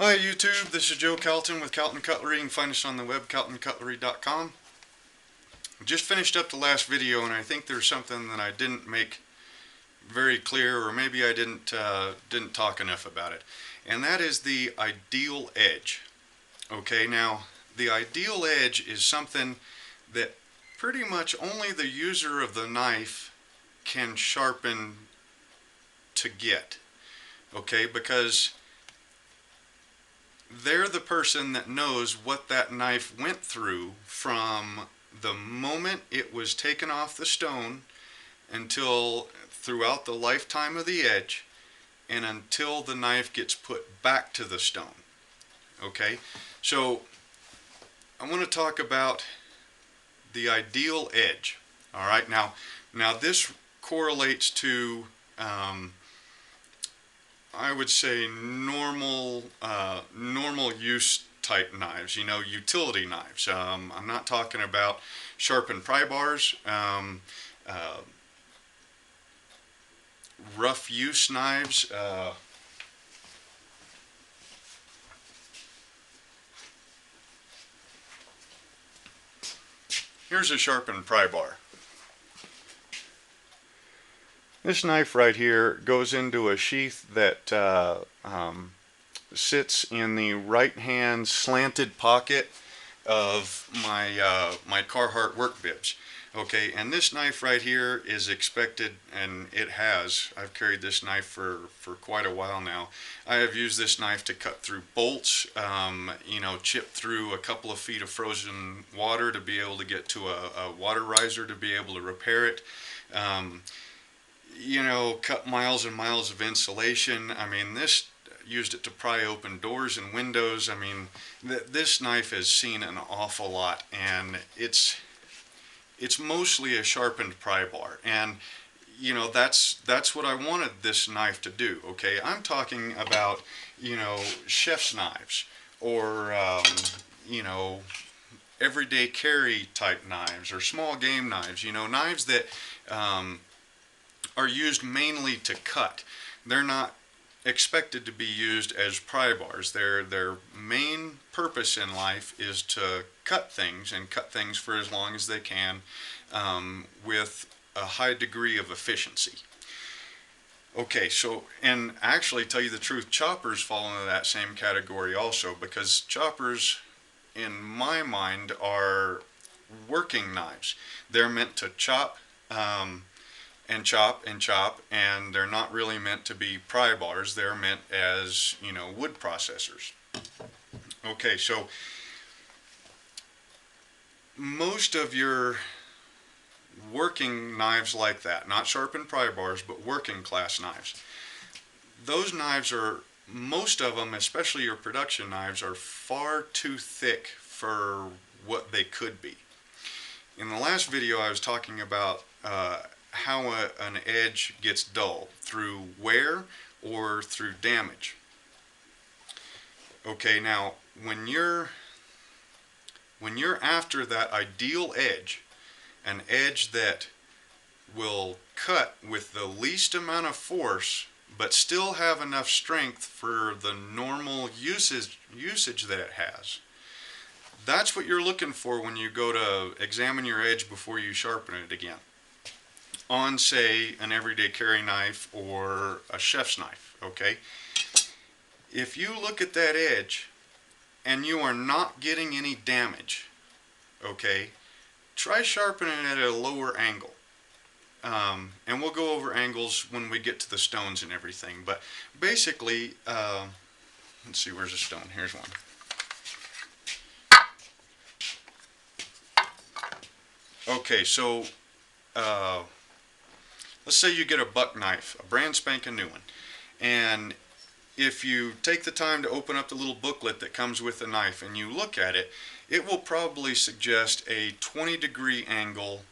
Hi YouTube, this is Joe Calton with Calton Cutlery. You can find us on the web, caltoncutlery.com. Just finished up the last video, and I think there's something that I didn't make very clear, or maybe I didn't talk enough about it. And that is the ideal edge. Okay, now the ideal edge is something that pretty much only the user of the knife can sharpen to get. Okay, because they're the person that knows what that knife went through from the moment it was taken off the stone until throughout the lifetime of the edge and until the knife gets put back to the stone. Okay, so I want to talk about the ideal edge. All right, now this correlates to I would say normal use type knives, you know, utility knives. I'm not talking about sharpened pry bars, rough use knives. Here's a sharpened pry bar. This knife right here goes into a sheath that sits in the right hand slanted pocket of my Carhartt work bibs. Okay, and this knife right here is expected, and I've carried this knife for quite a while now. I have used this knife to cut through bolts, you know, chip through a couple of feet of frozen water to be able to get to a water riser to be able to repair it. You know, cut miles and miles of insulation. I mean, used it to pry open doors and windows. I mean, this knife has seen an awful lot, and it's mostly a sharpened pry bar. And you know, that's what I wanted this knife to do. Okay, I'm talking about, you know, chef's knives, or you know, everyday carry type knives, or small game knives. You know, knives that are used mainly to cut. They're not expected to be used as pry bars. Their main purpose in life is to cut things, and cut things for as long as they can, with a high degree of efficiency. Okay, so, and actually, tell you the truth, choppers fall into that same category also, because choppers, in my mind, are working knives. They're meant to chop, and chop and chop, and they're not really meant to be pry bars. They're meant as, you know, wood processors. Okay, so most of your working knives like that, not sharpened pry bars, but working class knives, those knives are, most of them, especially your production knives, are far too thick for what they could be. In the last video I was talking about how an edge gets dull, through wear or through damage. Okay, now when you're after that ideal edge, an edge that will cut with the least amount of force but still have enough strength for the normal usage that it has, that's what you're looking for when you go to examine your edge before you sharpen it again, on, say, an everyday carry knife or a chef's knife. Okay, if you look at that edge and you are not getting any damage, okay, try sharpening it at a lower angle. And we'll go over angles when we get to the stones and everything, but basically, let's see, where's a stone? Here's one. Okay, so let's say you get a buck knife, a brand spanking new one, and if you take the time to open up the little booklet that comes with the knife and you look at it, it will probably suggest a 20-degree angle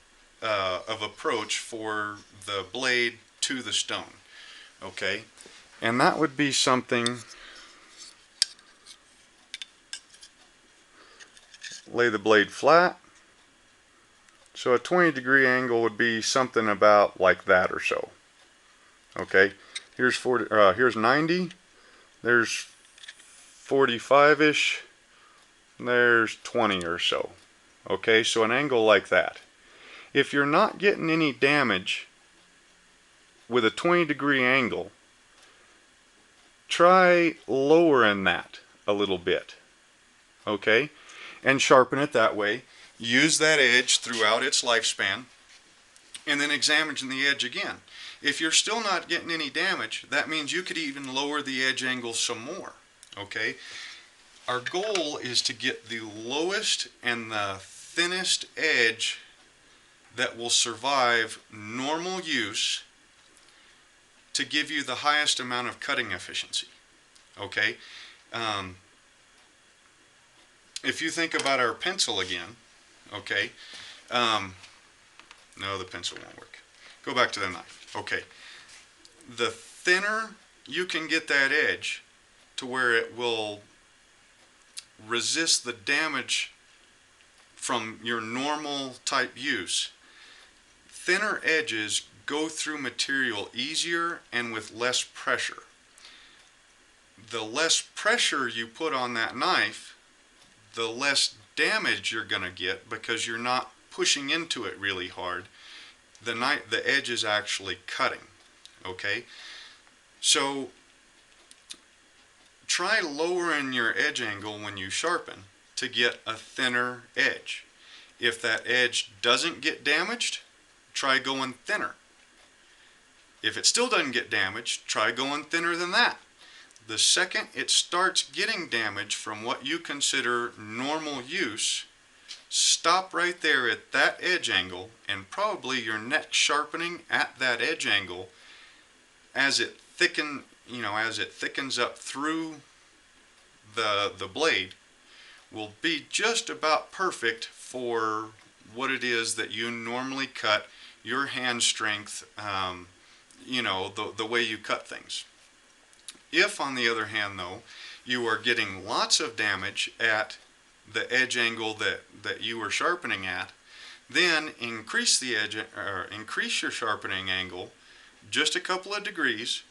of approach for the blade to the stone. Okay, and that would be something, lay the blade flat. So a 20-degree angle would be something about like that or so. Okay, here's 40, here's 90, there's 45-ish, there's 20 or so. Okay, so an angle like that. If you're not getting any damage with a 20-degree angle, try lowering that a little bit. Okay, and sharpen it that way. Use that edge throughout its lifespan, and then examine the edge again. If you're still not getting any damage, that means you could even lower the edge angle some more. Okay, our goal is to get the lowest and the thinnest edge that will survive normal use to give you the highest amount of cutting efficiency. Okay, if you think about our pencil again, okay, no, the pencil won't work. Go back to the knife. Okay, the thinner you can get that edge to where it will resist the damage from your normal type use, thinner edges go through material easier and with less pressure. The less pressure you put on that knife, the less damage you're going to get because you're not pushing into it really hard. The edge is actually cutting. Okay, so try lowering your edge angle when you sharpen to get a thinner edge. If that edge doesn't get damaged, try going thinner. If it still doesn't get damaged, try going thinner than that. The second it starts getting damage from what you consider normal use, stop right there at that edge angle, and probably your next sharpening at that edge angle, as it thickens up through the blade, will be just about perfect for what it is that you normally cut, your hand strength, the way you cut things. If, on the other hand, though, you are getting lots of damage at the edge angle that you were sharpening at, then increase your sharpening angle just a couple of degrees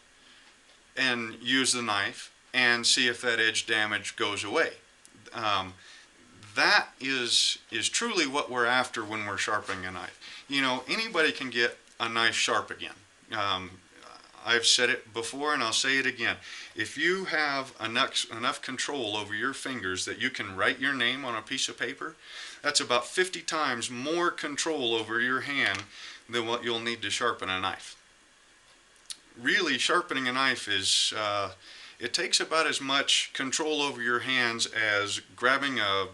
and use the knife and see if that edge damage goes away. That is truly what we're after when we're sharpening a knife. Anybody can get a knife sharp again. I've said it before and I'll say it again. If you have enough control over your fingers that you can write your name on a piece of paper, that's about 50 times more control over your hand than what you'll need to sharpen a knife. Really, sharpening a knife it takes about as much control over your hands as grabbing a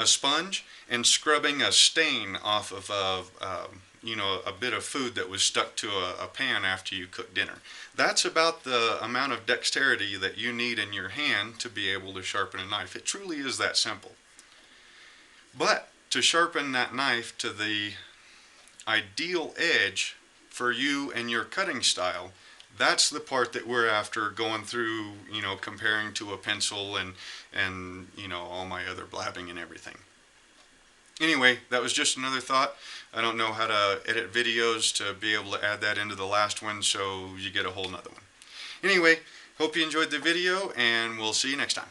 sponge and scrubbing a stain off of a bit of food that was stuck to a pan after you cook dinner. That's about the amount of dexterity that you need in your hand to be able to sharpen a knife. It truly is that simple. But to sharpen that knife to the ideal edge for you and your cutting style, that's the part that we're after, going through, comparing to a pencil and all my other blabbing and everything. Anyway, that was just another thought. I don't know how to edit videos to be able to add that into the last one, so you get a whole nother one. Anyway, hope you enjoyed the video, and we'll see you next time.